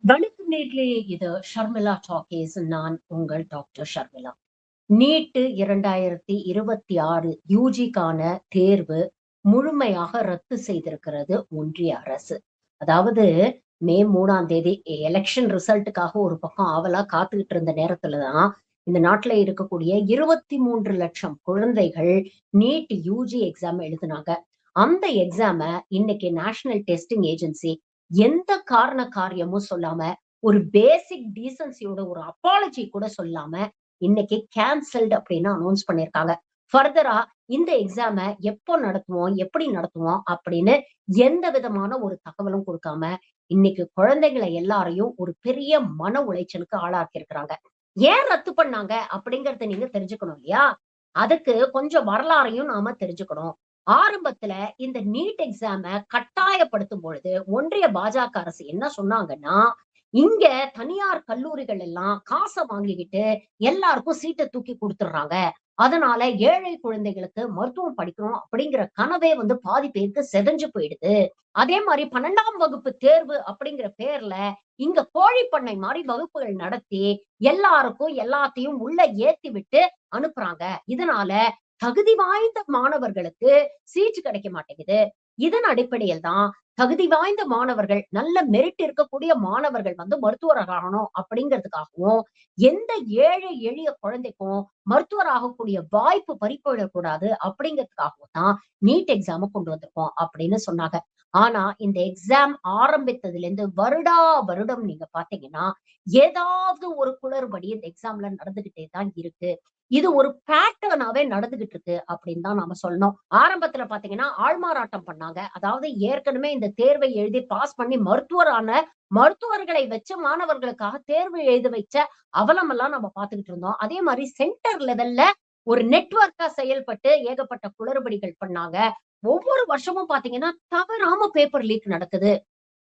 வணக்கம் நேர்களே. இது ஷர்மிளா டாக்கீஸ். நான் உங்கள் டாக்டர் ஷர்மிளா. நீட்டு 2026 யூஜிக்கான தேர்வு முழுமையாக ரத்து செய்திருக்கிறது ஒன்றிய அரசு. அதாவது மே 3ஆம் தேதி எலெக்ஷன் ரிசல்ட்டுக்காக ஒரு பக்கம் ஆவலா காத்துக்கிட்டு இருந்த நேரத்துல தான் இந்த நாட்டுல இருக்கக்கூடிய 23 லட்சம் குழந்தைகள் நீட் யூஜி எக்ஸாம் எழுதினாங்க. அந்த எக்ஸாம இன்னைக்கு நேஷனல் டெஸ்டிங் ஏஜென்சி எந்த காரண காரியமும் சொல்லாம, ஒரு பேசிக் டீசன்சியோட ஒரு அப்பாலஜி கூட சொல்லாம இன்னைக்கு கேன்சல்டு அப்படின்னு அனௌன்ஸ் பண்ணிருக்காங்க. ஃபர்தரா இந்த எக்ஸாம எப்போ நடத்துவோம், எப்படி நடத்துவோம் அப்படின்னு எந்த விதமான ஒரு தகவலும் கொடுக்காம, இன்னைக்கு குழந்தைகளை எல்லாரையும் ஒரு பெரிய மன உளைச்சலுக்கு ஆளாக்கி இருக்கிறாங்க. ஏன் ரத்து பண்ணாங்க அப்படிங்கறத நீங்க தெரிஞ்சுக்கணும் இல்லையா? அதுக்கு கொஞ்சம் வரலாறையும் நாம தெரிஞ்சுக்கணும். ஆரம்பத்துல இந்த நீட் எக்ஸாம கட்டாயப்படுத்தும் பொழுது ஒன்றிய பாஜக அரசு என்ன சொன்னாங்கன்னா, இங்க தனியார் கல்லூரிகள் எல்லாம் காச வாங்கிக்கிட்டு எல்லாருக்கும் சீட்ட தூக்கி குடுத்துடுறாங்க. அதனால ஏழை குழந்தைகளுக்கு மருத்துவம் படிக்கணும் அப்படிங்கிற கனவே பாதி பேருக்கு சிதைஞ்சு போயிடுது. அதே மாரி 12ஆம் வகுப்பு தேர்வு அப்படிங்கிற பேர்ல இங்க கோழி பண்ணை மாரி வகுப்புகள் நடத்தி எல்லாருக்கும் எல்லாத்தையும் உள்ள ஏத்தி விட்டு அனுப்புறாங்க. இதனால தகுதி வாய்ந்த மாணவர்களுக்கு சீட்டு கிடைக்க மாட்டேங்குது. இதன் அடிப்படையில் தான் தகுதி வாய்ந்த மாணவர்கள், நல்ல மெரிட் இருக்கக்கூடிய மாணவர்கள் மருத்துவர் ஆகணும் அப்படிங்கிறதுக்காகவும், எந்த ஏழை எளிய குழந்தைக்கும் மருத்துவர் ஆகக்கூடிய வாய்ப்பு பறிபோயிடக்கூடாது அப்படிங்கிறதுக்காகவும் தான் நீட் எக்ஸாம கொண்டு வந்திருக்கோம் அப்படின்னு சொன்னாங்க. ஆனா இந்த எக்ஸாம் ஆரம்பித்ததுல இருந்து வருடா வருடம் நீங்க பார்த்தீங்கன்னா, ஏதாவது ஒரு குளறுபடி இந்த எக்ஸாம்ல நடந்துகிட்டே தான் இருக்கு. இது ஒரு பேட்டர்னாவே நடந்துகிட்டு இருக்கு அப்படின்னு தான் நாம சொல்லணும். ஆரம்பத்துல பாத்தீங்கன்னா ஆள்மாறாட்டம் பண்ணாங்க. அதாவது ஏற்கனவே இந்த தேர்வை எழுதி பாஸ் பண்ணி மருத்துவரான மருத்துவர்களை வச்சு மாணவர்களுக்காக தேர்வு எழுத வச்ச அவலமெல்லாம் நம்ம பார்த்துக்கிட்டு இருந்தோம். அதே மாரி சென்டர் லெவல்ல ஒரு நெட்வொர்க்கா செயல்பட்டு ஏகப்பட்ட குளறுபடிகள் பண்ணாங்க. ஒவ்வொரு வருஷமும் பாத்தீங்கன்னா தவறாம பேப்பர் லீக் நடக்குது.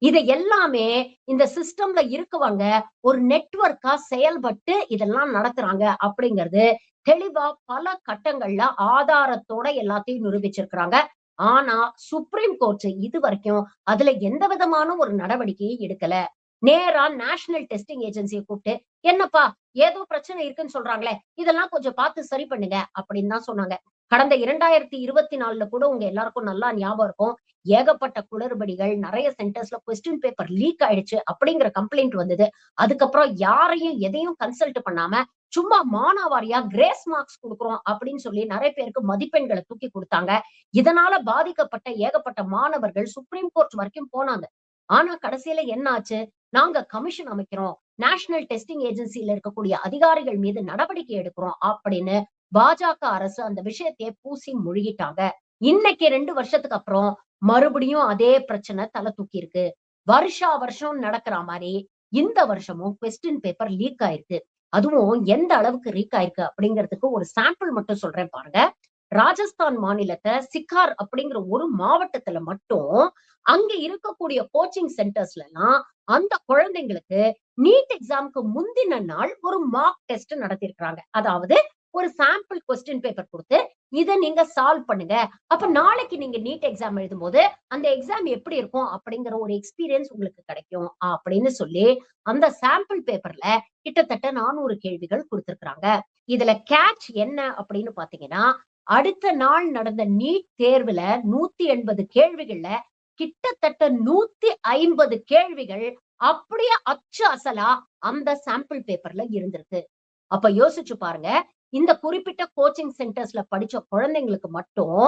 இத எல்லாமே இந்த சிஸ்டம்ல இருக்கவங்க ஒரு நெட்வொர்க்கா செயல்பட்டு இதெல்லாம் நடத்துறாங்க அப்படிங்கிறது தெளிவா பல கட்டங்கள்ல ஆதாரத்தோட எல்லாத்தையும் நிரூபிச்சிருக்கிறாங்க. ஆனா சுப்ரீம் கோர்ட் இதுவரைக்கும் அதுல எந்த விதமான ஒரு நடவடிக்கையை எடுக்கல. நேரா நேஷனல் டெஸ்டிங் ஏஜென்சிய கூப்பிட்டு, "என்னப்பா ஏதோ பிரச்சனை இருக்குன்னு சொல்றாங்களே, இதெல்லாம் கொஞ்சம் பார்த்து சரி பண்ணுங்க" அப்படின்னு தான் சொன்னாங்க. கடந்த 2024ல கூட உங்க எல்லாருக்கும் நல்லா ஞாபகம் இருக்கும். ஏகப்பட்ட குளறுபடிகள், நெறைய சென்டர்ஸ்ல கொஸ்டின் பேப்பர் லீக் ஆயிடுச்சு அப்படிங்கிற கம்ப்ளைண்ட் வந்தது. அதுக்கப்புறம் யாரையும் எதையும் கன்சல்ட் பண்ணாம, சும்மா மானாவாரியா கிரேஸ் மார்க்ஸ் குடுக்குறோம் அப்படின்னு சொல்லி நெறைய பேருக்கு மதிப்பெண்கள தூக்கி குடுத்தாங்க. இதனால பாதிக்கப்பட்ட ஏகப்பட்ட மாணவர்கள் சுப்ரீம் கோர்ட் வரைக்கும் போனாங்க. ஆனா கடைசியில என்ன ஆச்சு? நாங்க கமிஷன் அமைக்கிறோம். நேஷனல் டெஸ்டிங் ஏஜென்சில இருக்கக்கூடிய அதிகாரிகள் மீது நடவடிக்கை எடுக்கிறோம் அப்படின்னு பாஜக அரசு அந்த விஷயத்தையே பூசி முழுகிட்டாங்க. இன்னைக்கு 2 வருஷத்துக்கு அப்புறம் மறுபடியும் அதே பிரச்சனை தல தூக்கி இருக்கு. வருஷா வருஷம் நடக்கிற மாரி இந்த வருஷமும் கொஸ்டின் பேப்பர் லீக் ஆயிருக்கு. அதுவும் எந்த அளவுக்கு லீக் ஆயிருக்கு அப்படிங்கிறதுக்கு ஒரு சாம்பிள் மட்டும் சொல்றேன் பாருங்க. ராஜஸ்தான் மாநிலத்த சிக்கார் அப்படிங்கிற ஒரு மாவட்டத்துல மட்டும் அங்க இருக்கக்கூடிய கோச்சிங் சென்டர்ஸ்லாம் அந்த குழந்தைங்களுக்கு நீட் எக்ஸாம்க்கு முந்தின நாள் ஒரு மார்க் டெஸ்ட் நடத்தியிருக்கிறாங்க. அதாவது ஒரு சாம்பிள் கொஸ்டின் பேப்பர் குடுத்து, இத நீங்க சால்வ் பண்ணுங்க. அப்ப நாளைக்கு நீங்க நீட் எக்ஸாம் எழுதும்போது, அந்த எக்ஸாம் எப்படி இருக்கும் அப்படிங்கிற ஒரு எக்ஸ்பீரியன்ஸ் உங்களுக்கு கிடைக்கும். அப்படின்னு சொல்லி, அந்த சாம்பிள் பேப்பர்ல கிட்டத்தட்ட 400 கேள்விகள் குடுத்திருக்கிறாங்க. இதுல கேட்ச் என்ன அப்படின்னு பார்த்தீங்கன்னா, அடுத்த நாள் நடந்த நீட் தேர்வுல 180 கேள்விகள்ல கிட்டத்தட்ட 150 கேள்விகள் அப்படியே அச்சு அசலா அந்த சாம்பிள் பேப்பர்ல இருந்திருக்கு. அப்ப யோசிச்சு பாருங்க. இந்த குறிப்பிட்ட கோச்சிங் சென்டர்ஸ்ல படிச்ச குழந்தைங்களுக்கு மட்டும்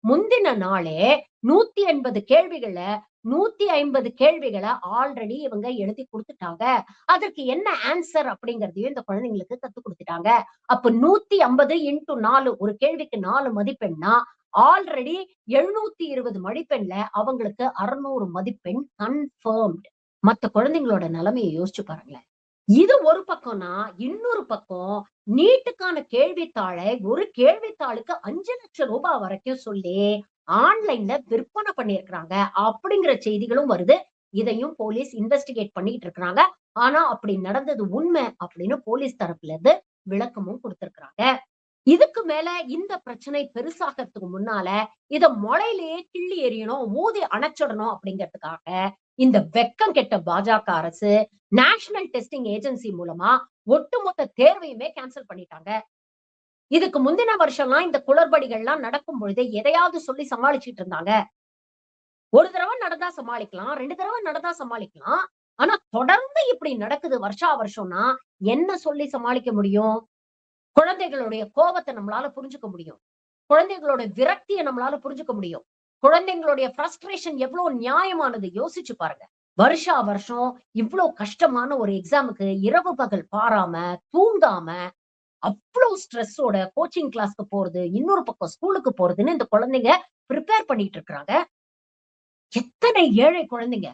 முந்தின நாளே 180 கேள்விகள 150 கேள்விகள ஆல்ரெடி இவங்க எழுதி குடுத்துட்டாங்க. அதற்கு என்ன ஆன்சர் அப்படிங்கிறதையும் இந்த குழந்தைங்களுக்கு கத்துக் குடுத்துட்டாங்க. அப்ப 150 இன்டூ 4 ஒரு கேள்விக்கு 4 மதிப்பெண்னா, ஆல்ரெடி 720 மதிப்பெண்ல அவங்களுக்கு 600 மதிப்பெண் கன்ஃபர்ம்ட். மத்த குழந்தைங்களோட நிலைமைய யோசிச்சு பாருங்களேன். இது ஒரு பக்கம்னா, இன்னொரு பக்கம் நீட்டுக்கான கேள்வித்தாளை ஒரு கேள்வித்தாளுக்கு ரூ. 5,00,000 வரைக்கும் சொல்லி ஆன்லைன்ல விற்பனை பண்ணியிருக்கிறாங்க. அப்படிங்கிற செய்திகளும் வருது. இதையும் போலீஸ் இன்வெஸ்டிகேட் பண்ணிட்டு இருக்கிறாங்க. ஆனா அப்படி நடந்தது உண்மை அப்படின்னு போலீஸ் தரப்புல இருந்து விளக்கமும் குடுத்திருக்கிறாங்க. இதுக்கு மேல இந்த பிரச்சனை பெருசாகறதுக்கு முன்னால இத மொளையிலேயே கிள்ளி எறியணும், ஊதி அணைச்சிடணும் அப்படிங்கிறதுக்காக இந்த வெக்கம் கெட்ட பாஜக அரசு நேஷனல் டெஸ்டிங் ஏஜென்சி மூலமா ஒட்டுமொத்த தேர்வையுமே கேன்சல் பண்ணிட்டாங்க. இதுக்கு முந்தின வருஷம்லாம் இந்த குளறுபடிகள்லாம் நடக்கும் பொழுது எதையாவது சொல்லி சமாளிச்சுட்டு இருந்தாங்க. ஒரு தடவை நடந்தா சமாளிக்கலாம், 2 தடவை நடந்தா சமாளிக்கலாம். ஆனா தொடர்ந்து இப்படி நடக்குது வருஷா வருஷம்னா என்ன சொல்லி சமாளிக்க முடியும்? குழந்தைகளுடைய கோபத்த நம்மளால புரிஞ்சுக்க முடியும். குழந்தைகளோட விரக்திய நம்மளால புரிஞ்சுக்க முடியும். குழந்தைங்களுடைய ஃப்ரஸ்ட்ரேஷன் எவ்வளவு நியாயமானது யோசிச்சு பாருங்க. வருஷா வருஷம் இவ்ளோ கஷ்டமான ஒரு எக்ஸாமுக்கு இரவு பகல் பாராம, தூங்காம, அவ்ளோ ஸ்ட்ரெஸ்ஸோட கோச்சிங் கிளாஸ்க்கு போறது, இன்னொரு பக்கம் ஸ்கூலுக்கு போறதுன்னு இந்த குழந்தைங்க பிரிப்பேர் பண்ணிட்டு இருக்காங்க. எத்தனை ஏழை குழந்தைங்க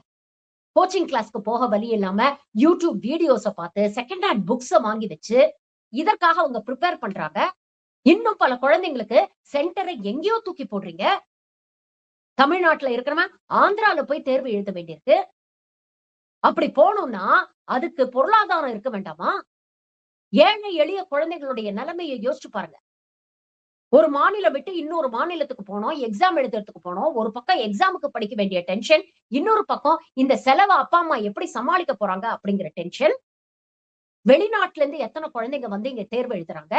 கோச்சிங் கிளாஸ்க்கு போக வழி இல்லாம யூடியூப் வீடியோஸ பார்த்து செகண்ட் ஹேண்ட் புக்ஸ வாங்கி வச்சு இதற்காக அவங்க பிரிப்பேர் பண்றாங்க. இன்னும் பல குழந்தைங்களுக்கு சென்டரை எங்கேயோ தூக்கி போடுறீங்க. தமிழ்நாட்டுல இருக்கிறவன் ஆந்திரால போய் தேர்வு எழுத வேண்டியிருக்கு. அப்படி போகணும்னா அதுக்கு பொருளாதாரம் இருக்க வேண்டாமா? ஏழை எளிய குழந்தைகளுடைய நிலைமையை யோசிச்சு பாருங்க. ஒரு மாநிலம் விட்டு இன்னொரு மாநிலத்துக்கு போனோம், எக்ஸாம் எழுதுறதுக்கு போனோம். ஒரு பக்கம் எக்ஸாமுக்கு படிக்க வேண்டிய டென்ஷன். இன்னொரு பக்கம் இந்த செலவ அப்பா, அம்மா எப்படி சமாளிக்க போறாங்க அப்படிங்கிற டென்ஷன். வெளிநாட்டுல இருந்து எத்தனை குழந்தைங்க வந்து இங்க தேர்வு எழுதுறாங்க?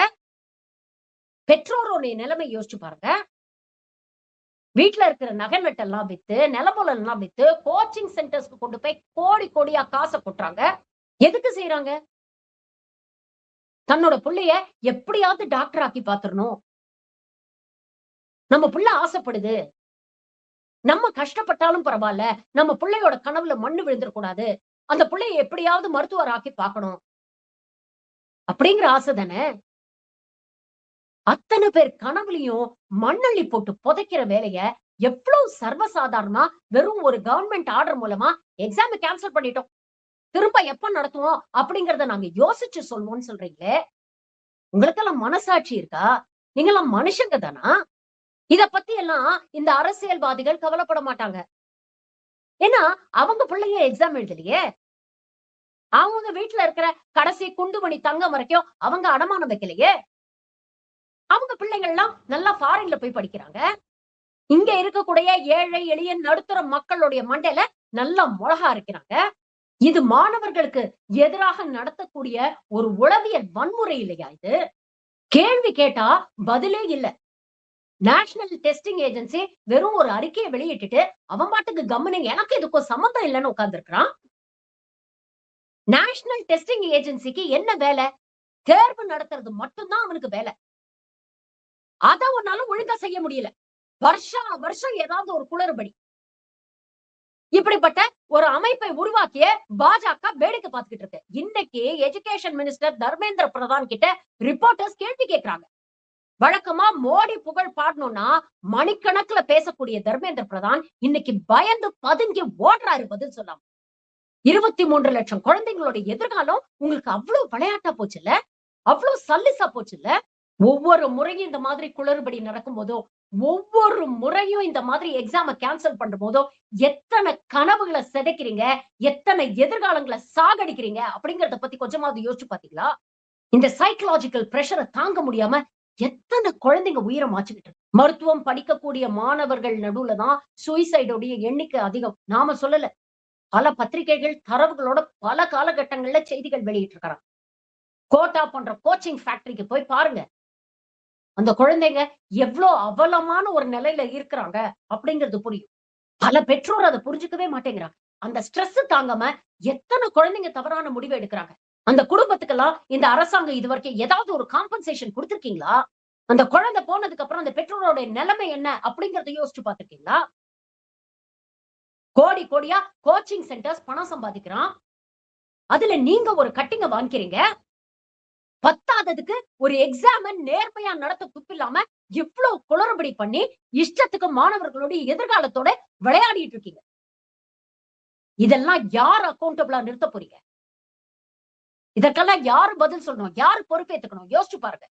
பெற்றோருடைய நிலைமை யோசிச்சு பாருங்க. வீட்ல இருக்கிற நகை நட்டெல்லாம் வித்து, நிலபுலம் எல்லாம் வித்து, கோச்சிங் சென்டர்ஸ்க்கு கொண்டு போய் கோடி கோடியா காச கொட்டுறாங்க. எதுக்கு செய்றாங்க? தன்னோட புள்ளைய எப்படியாவது டாக்டர் ஆக்கி பாத்துறணும். நம்ம புள்ள ஆசைப்படுது. நம்ம கஷ்டப்பட்டாலும் பரவால்ல. நம்ம புள்ளையோட கனவுல மண்ணு விழுந்துறக்கூடாது. அந்த புள்ளைய எப்படியாவது மருத்துவர் ஆக்கி பாக்கணும். அப்படிங்கிற ஆசை தானே? அத்தன பேர் கனவுலயும் மண்ணள்ளி போட்டு புதைக்கிற வேலைய எவ்வளவு சர்வசாதாரணமா வெறும் ஒரு கவர்ன்மெண்ட் ஆர்டர் மூலமா எக்ஸாம கேன்சல் பண்ணிட்டோம். திரும்ப எப்ப நடத்துவோம் அப்படிங்கறத நாங்க யோசிச்சு சொல்வோம்னு சொல்றீங்களே. உங்களுக்கெல்லாம் மனசாட்சி இருக்கா? நீங்கெல்லாம் மனுஷங்க தானா? இத பத்தி எல்லாம் இந்த அரசியல்வாதிகள் கவலைப்பட மாட்டாங்க. ஏன்னா அவங்க பிள்ளைங்க எக்ஸாம் எழுதலையே. அவங்க வீட்ல இருக்கிற கடைசி குண்டுமணி தங்கம் வரைக்கும் அவங்க அடமானம் வைக்கலையே. அவங்க பிள்ளைகள் எல்லாம் நல்லா ஃபாரின்ல போய் படிக்கிறாங்க. இங்க இருக்கக்கூடிய ஏழை எளிய நடுத்தர மக்களுடைய மண்டையில நல்லா மொளகா அரைக்கிறாங்க. இது மாணவர்களுக்கு எதிராக நடத்தக்கூடிய ஒரு உளவியல் வன்முறை இல்லையா இது? கேள்வி கேட்டா பதிலே இல்ல. நேஷனல் டெஸ்டிங் ஏஜென்சி வெறும் ஒரு அறிக்கையை வெளியிட்டுட்டு அவன் பாட்டுக்கு கம்முனு எனக்கு இதுக்கும் சம்மந்தம் இல்லைன்னு உட்கார்ந்து இருக்கிறான். நேஷனல் டெஸ்டிங் ஏஜென்சிக்கு என்ன வேலை? தேர்வு நடத்துறது மட்டும்தான் அவனுக்கு வேலை. அத உன்னால ஒழுங்கா செய்ய முடியல. வருஷா வருஷம் ஏதாவது ஒரு குளறுபடி. இப்படிப்பட்ட ஒரு அமைப்பை உருவாக்கிய பாஜக வேடிக்கை பார்த்துக்கிட்டு இருக்கு. இன்னைக்கு எஜுகேஷன் மினிஸ்டர் தர்மேந்திர பிரதான் கிட்ட ரிப்போர்ட்டர்ஸ் கேள்வி கேட்கிறாங்க. வழக்கமா மோடி புகழ் பாடணும்னா மணிக்கணக்குல பேசக்கூடிய தர்மேந்திர பிரதான் இன்னைக்கு பயந்து பதுங்கி ஓடுறாரு பதில் சொல்லாம. 23 லட்சம் குழந்தைங்களோட எதிர்காலம் உங்களுக்கு அவ்வளவு விளையாட்டா போச்சுல்ல? அவ்வளவு சல்லிசா போச்சுல்ல? ஒவ்வொரு முறையும் இந்த மாதிரி குளறுபடி நடக்கும் போதோ, ஒவ்வொரு முறையும் இந்த மாதிரி எக்ஸாம கேன்சல் பண்ற போதோ, எத்தனை கனவுகளை சிதைக்கிறீங்க, எத்தனை எதிர்காலங்களை சாகடிக்கிறீங்க அப்படிங்கறத பத்தி கொஞ்சமாவது யோசிச்சு பாத்தீங்களா? இந்த சைக்கலாஜிக்கல் பிரஷரை தாங்க முடியாம எத்தனை குழந்தைங்க உயிரை மாச்சுக்கிட்டு இருக்கு. மருத்துவம் படிக்கக்கூடிய மாணவர்கள் நடுவுல தான் சூசைடோடைய எண்ணிக்கை அதிகம். நாம சொல்லல. பல பத்திரிகைகள் தரவுகளோட பல காலகட்டங்கள்ல செய்திகள் வெளியிட்டு இருக்காங்க. கோட்டா போன்ற கோச்சிங் ஃபேக்டரிக்கு போய் பாருங்க. அந்த குழந்தைங்க எவ்வளவு அவலமான ஒரு நிலையில இருக்கிறாங்க அப்படிங்கிறது புரியும். பல பெற்றோர் அதை புரிஞ்சுக்கவே மாட்டேங்கிறாங்க. அந்த ஸ்ட்ரெஸ் தாங்காம எத்தனை குழந்தைங்க தவறான முடிவு எடுக்கிறாங்க. அந்த குடும்பத்துக்கெல்லாம் இந்த அரசாங்கம் இதுவரைக்கும் ஏதாவது ஒரு காம்பன்சேஷன் கொடுத்திருக்கீங்களா? அந்த குழந்தை போனதுக்கு அப்புறம் அந்த பெற்றோரோட நிலைமை என்ன அப்படிங்கறத யோசிச்சு பார்த்திருக்கீங்களா? கோடி கோடியா கோச்சிங் சென்டர்ஸ் பணம் சம்பாதிக்கிறான். அதுல நீங்க ஒரு கட்டிங்க வாங்கிக்கிறீங்க. பத்தாததுக்கு ஒரு எக்ஸாம நேர்மையா நடத்த துப்பில்லாம இவ்வளவு குளறுபடி பண்ணி இஷ்டத்துக்கு மாணவர்களுடைய எதிர்காலத்தோட விளையாடிட்டு இருக்கீங்க. இதெல்லாம் யார் அக்கௌண்டபிளா நிறுத்த போறீங்க? இதற்கெல்லாம் யாரு பதில் சொல்லணும்? யாரு பொறுப்பேத்துக்கணும்? யோசிச்சு பாருங்க.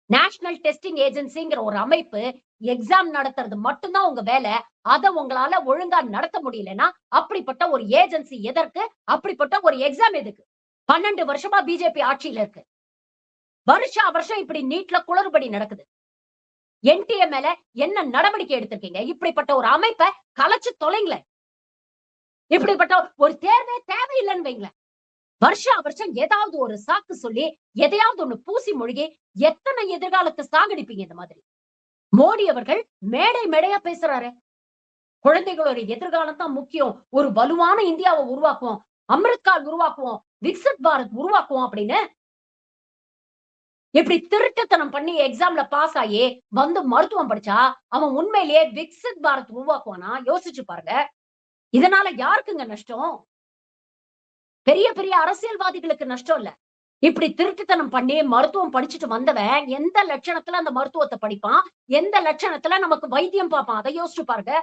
நேஷனல் டெஸ்டிங் ஏஜென்சிங்கிற ஒரு அமைப்பு எக்ஸாம் நடத்துறது மட்டும்தான் உங்க வேலை. அத உங்களால ஒழுங்கா நடத்த முடியலன்னா அப்படிப்பட்ட ஒரு ஏஜென்சி எதற்கு? அப்படிப்பட்ட ஒரு எக்ஸாம் எதுக்கு? 12 வருஷமா பிஜேபி ஆட்சியில இருக்கு. வருஷா வருஷம் இப்படி நீட்ல குளறுபடி நடக்குது. என்டிஏ மேல என்ன நடவடிக்கை எடுத்திருக்கீங்க? இப்படிப்பட்ட ஒரு அமைப்பை கலைச்சு தொலைங்களேன். இப்படிப்பட்ட ஒரு தேர்வே தேவையில்லைன்னு வைங்களேன். வருஷா வருஷம் ஏதாவது ஒரு சாக்கு சொல்லி எதையாவது ஒண்ணு பூசி மொழிகி எத்தனை எதிர்காலத்தை சாகடிப்பீங்க இந்த மாதிரி. மோடி அவர்கள் மேடை மேடையா பேசுறாரு. குழந்தைகளோட எதிர்காலம் தான் முக்கியம். ஒரு வலுவான இந்தியாவை உருவாக்குவோம். அமிர்த்கால் உருவாக்குவோம். விக்சித் பாரத் உருவாக்குவோம் அப்படின்னு. இப்படி திருட்டுத்தனம் பண்ணி எக்ஸாம்ல பாஸ் ஆயி வந்து மருத்துவம் படிச்சா அவன் உண்மையிலேயே விக்சித் பாரத் உருவாக்குவானா? யோசிச்சு பாருங்க. இதனால யாருக்குங்க நஷ்டம்? பெரிய பெரிய அரசியல்வாதிகளுக்கு நஷ்டம் இல்ல. இப்படி திருட்டுத்தனம் பண்ணி மருத்துவம் படிச்சுட்டு வந்தவன் எந்த லட்சணத்துல அந்த மருத்துவத்தை படிப்பான்? எந்த லட்சணத்துல நமக்கு வைத்தியம் பார்ப்பான்? அதை யோசிச்சு பாருங்க.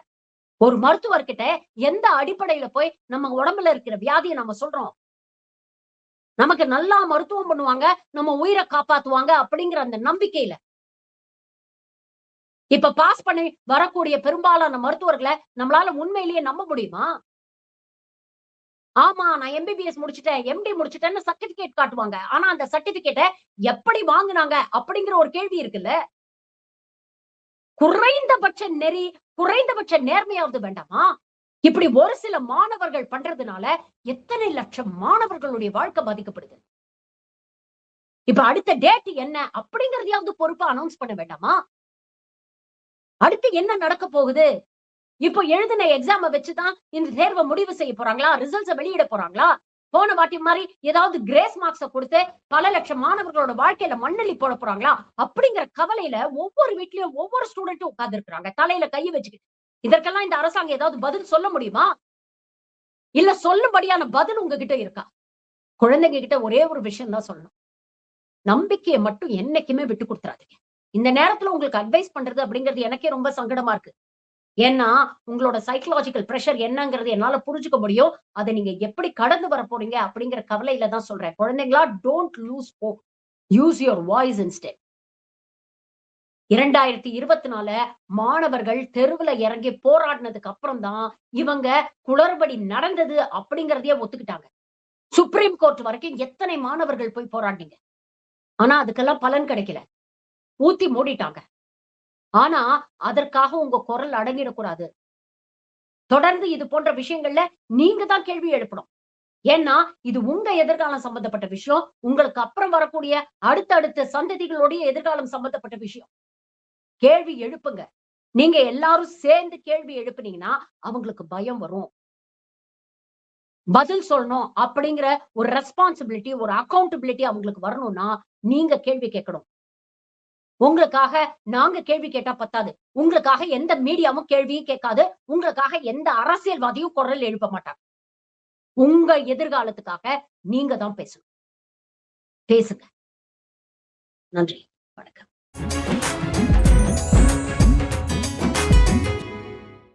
ஒரு மருத்துவர்கிட்ட எந்த அடிப்படையில போய் நம்ம உடம்புல இருக்கிற வியாதியை நம்ம சொல்றோம்? நமக்கு நல்லா மருத்துவம் பண்ணுவாங்க, நம்ம உயிரை காப்பாத்துவாங்க அப்படிங்கிற அந்த நம்பிக்கையில. இப்ப பாஸ் பண்ணி வரக்கூடிய பெரும்பாலான மருத்துவர்கள நம்மளால உண்மையிலேயே நம்ப முடியுமா? ஆமா, நான் எம்பிபிஎஸ் முடிச்சுட்டேன், எம்டி முடிச்சுட்டேன்னு சர்டிபிகேட் காட்டுவாங்க. ஆனா அந்த சர்டிபிகேட்ட எப்படி வாங்குனாங்க அப்படிங்கிற ஒரு கேள்வி இருக்குல்ல. குறைந்தபட்ச நெறி, குறைந்தபட்ச நேர்மையாவது வேண்டாமா? இப்படி ஒரு சில மாணவர்கள் பண்றதுனால எத்தனை லட்சம் மாணவர்களுடைய வாழ்க்கை பாதிக்கப்படுது. இப்ப அடுத்த டேட் என்ன அப்படிங்கறதையாவது பொறுப்பா அனௌன்ஸ் பண்ண வேண்டாமா? அடுத்து என்ன நடக்க போகுது? இப்போ எழுதின எக்ஸாம வச்சுதான் இந்த தேர்வை முடிவு செய்ய போறாங்களா? ரிசல்ட்ஸ வெளியிட போறாங்களா? போன வாட்டி மாரி ஏதாவது கிரேஸ் மார்க்ஸ குடுத்து பல லட்சம் மாணவர்களோட வாழ்க்கையில மண்ணள்ளி போட போறாங்களா? அப்படிங்கிற கவலையில ஒவ்வொரு வீட்லயும் ஒவ்வொரு ஸ்டூடெண்ட்டும் உட்கார்ந்து இருக்காங்க. தலையில கைய வச்சுக்கிட்டு. இதற்கெல்லாம் இந்த அரசாங்கம் ஏதாவது பதில் சொல்ல முடியுமா? இல்ல சொல்லும்படியான பதில் உங்ககிட்ட இருக்கா? குழந்தைங்க கிட்ட ஒரே ஒரு விஷயம் தான் சொல்லணும். நம்பிக்கைய மட்டும் என்னைக்குமே விட்டு குடுத்துறாதீங்க. இந்த நேரத்துல உங்களுக்கு அட்வைஸ் பண்றது அப்படிங்கிறது எனக்கே ரொம்ப சங்கடமா இருக்கு. ஏன்னா, உங்களோட சைக்காலஜிக்கல் பிரஷர் என்னங்கிறது என்னால புரிஞ்சுக்க முடியும். அத நீங்க எப்படி கடந்து வர போறீங்க அப்படிங்கிற கவலையில தான் சொல்றேன். குழந்தைங்களா don't loose hope. Use your voice instead. 2024 மாணவர்கள் தெருவுல இறங்கி போராடினதுக்கு அப்புறம் தான் இவங்க குளறுபடி நடந்தது அப்படிங்கிறதையே ஒத்துக்கிட்டாங்க. சுப்ரீம் கோர்ட் வரைக்கும் எத்தனை மாணவர்கள் போய் போராடினீங்க? ஆனா அதுக்கெல்லாம் பலன் கிடைக்கல. ஊத்தி மூடிட்டாங்க. ஆனா அதற்காக உங்க குரல் அடங்கிடக்கூடாது. தொடர்ந்து இது போன்ற விஷயங்கள்ல நீங்க தான் கேள்வி எழுப்பணும். ஏன்னா, இது உங்க எதிர்காலம் சம்பந்தப்பட்ட விஷயம். உங்களுக்கு அப்புறம் வரக்கூடிய அடுத்தடுத்த சந்ததிகளுடைய எதிர்காலம் சம்பந்தப்பட்ட விஷயம். கேள்வி எழுப்புங்க. நீங்க எல்லாரும் சேர்ந்து கேள்வி எழுப்புனீங்கன்னா, அவங்களுக்கு பயம் வரும். பதில் சொல்லணும் அப்படிங்கிற ஒரு ரெஸ்பான்சிபிலிட்டி, ஒரு அக்கவுண்டபிலிட்டி அவங்களுக்கு வரணும்னா, நீங்க கேள்வி கேட்கணும். உங்களுக்காக நாங்க கேள்வி கேட்டா பத்தாது. உங்களுக்காக எந்த மீடியாவும் கேள்வியும் கேட்காது. உங்களுக்காக எந்த அரசியல்வாதியும் குரல் எழுப்ப மாட்டாங்க. உங்க எதிர்காலத்துக்காக நீங்க தான் பேசணும். பேசுங்க. நன்றி. வணக்கம்.